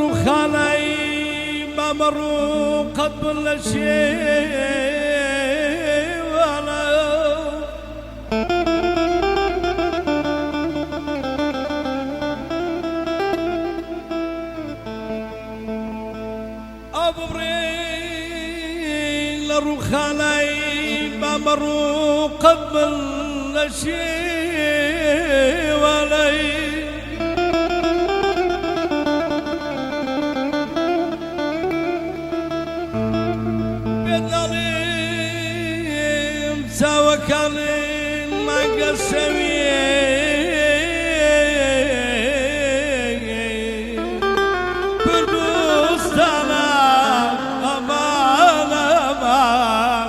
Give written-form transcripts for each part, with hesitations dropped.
روخ علي ما مروا قبل شيء ولا أبو بريل روخ علي ما مروا قبل شيء ولا سوا كان ما قسمي كردستانا أمان أمان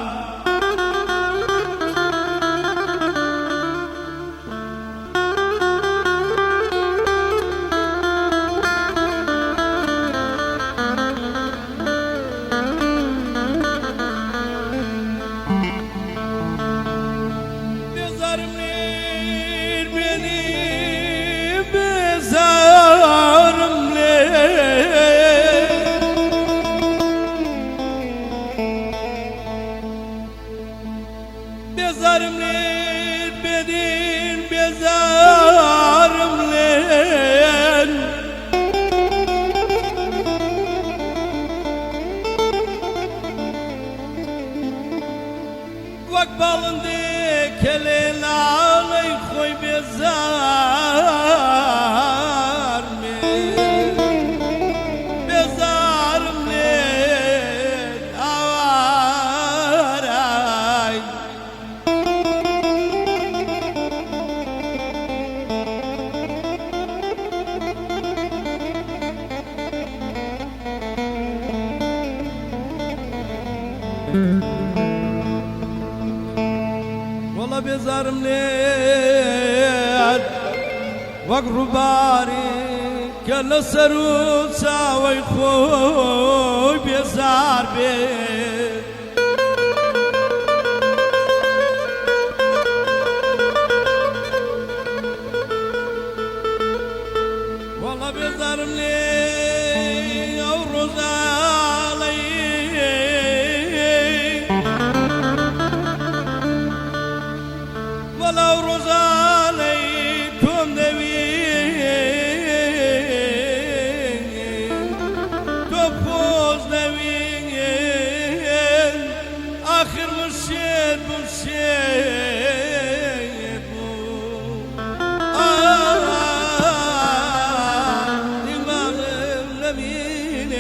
بيزارم لين بدين بيزارم لين واقبل ديك الليل علي خوي بيزار بيزارم لين أواراي والله بيزارم ليل وقرباري كل سرود ساوي خوي بيزار بيه والله بيزارم ليل ورزالي ولو رزالي توم نوين توم خوز نوين آخر مشيت إمام النبيين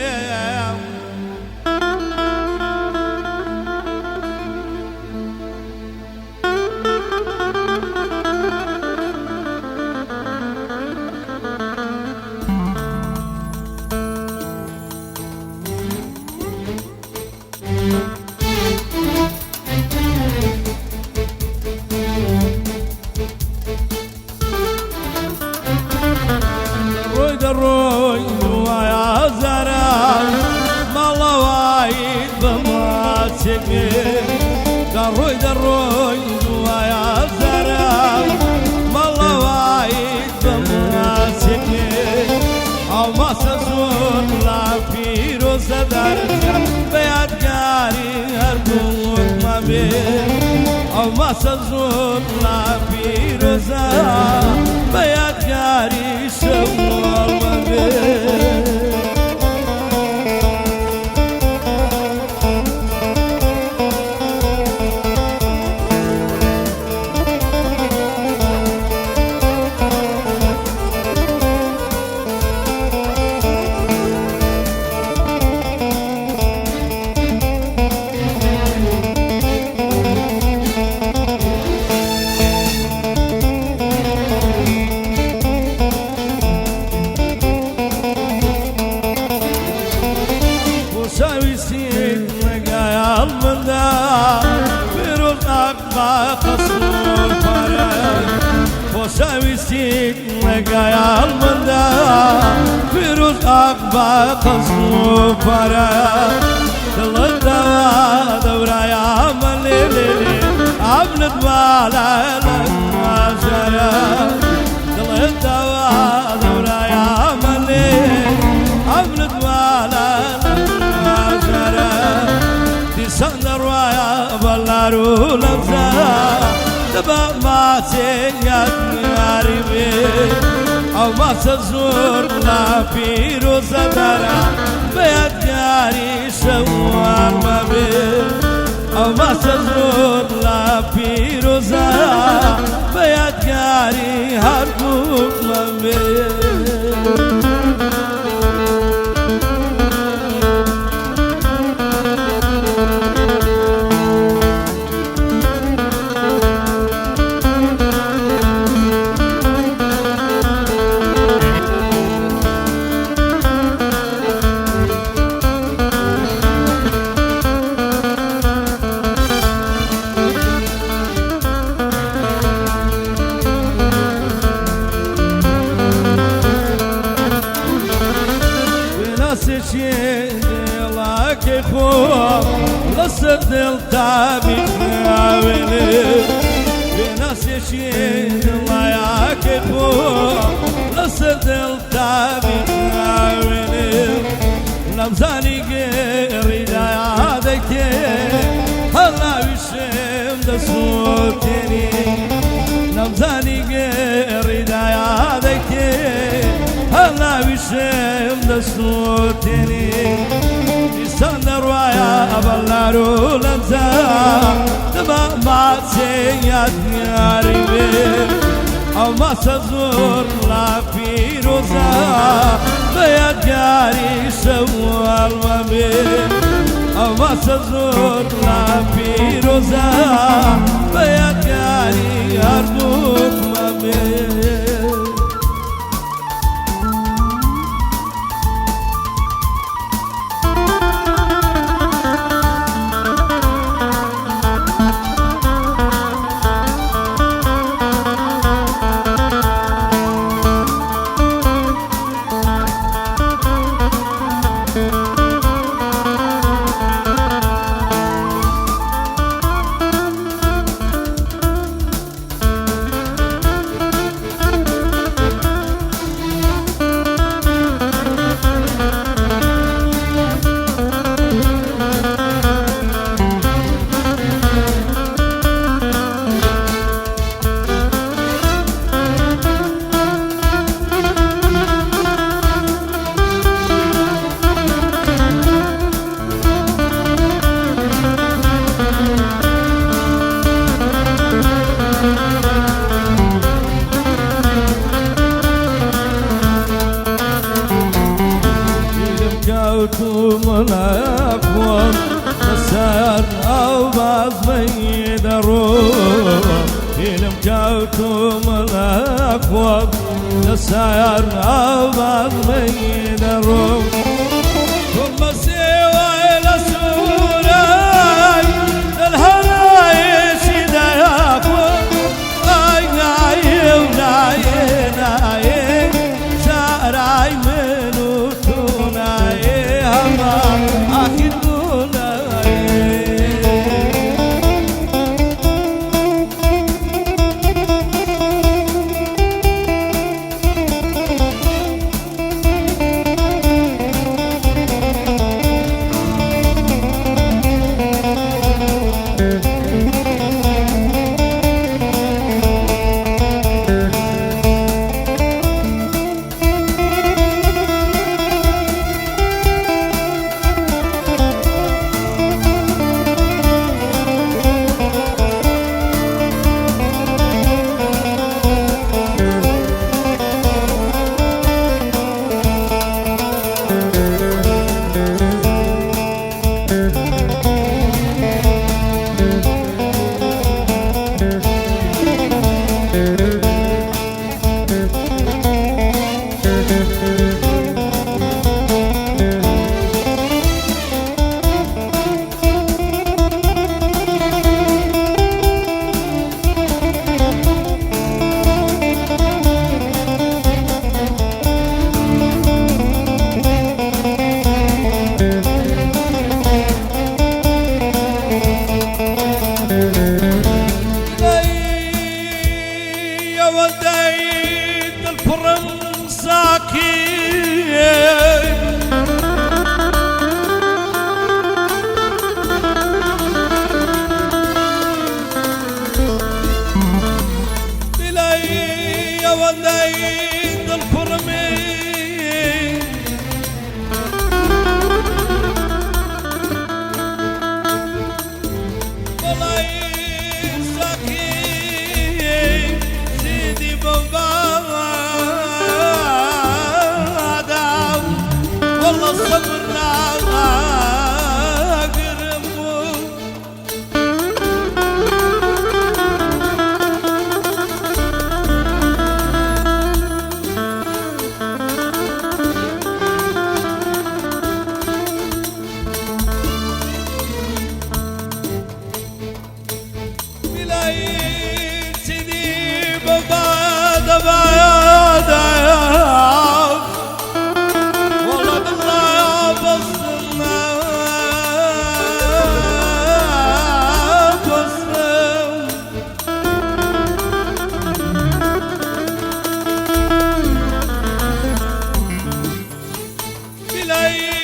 الروي ويا زرع ما الله وايد بماسكني الروي ويا زرع ما الله وايد بماسكني او ما سزون لا في روز درجة بياد جاري هربوك ما بين او ما سزون لا في روز بياد جاري شمال ما بين وساويسين وقايا المندا فيروز أقبى قصو فرا دل الدواء دورا يا مليلي عبلت بالا لما جرى دل الدواء دورا يا مليلي عبلت ولا نجرة تسندر ويا بلارو لمزة تبع ما سيد غريبي أو ما تزور لا بيروز درا بيت جاري شوار ما بي أو ما تزور لا بيروز بيت جاري هربوك ما بي لك خوف لصد الطبيب عاوني بناس يشيد الله ياك خوف لصد الطبيب عاوني لمزاني غير دايادك هلا وشم دصوتني لمزاني غير دايادك هلا وشم دصوتني سندر ويا بلارو لمزة تبع ما سيد غريبي أو ما تزور لا بيروزة بيت جاري شوال وبي أو ما تزور لا بيروزة بيت جاري أرجوك وبي منافون نسار أو بعض من يدرون فيلم كوتو منافون نسار أو بعض من يدرون ثم سوى إلى سوراي الهرايش دايقون أي ناي وناي ناي ساراي منو توناي والله صبرنا قرمو بلاي سيدي بقى دبادا والله بالله بصنا بصنا بلاي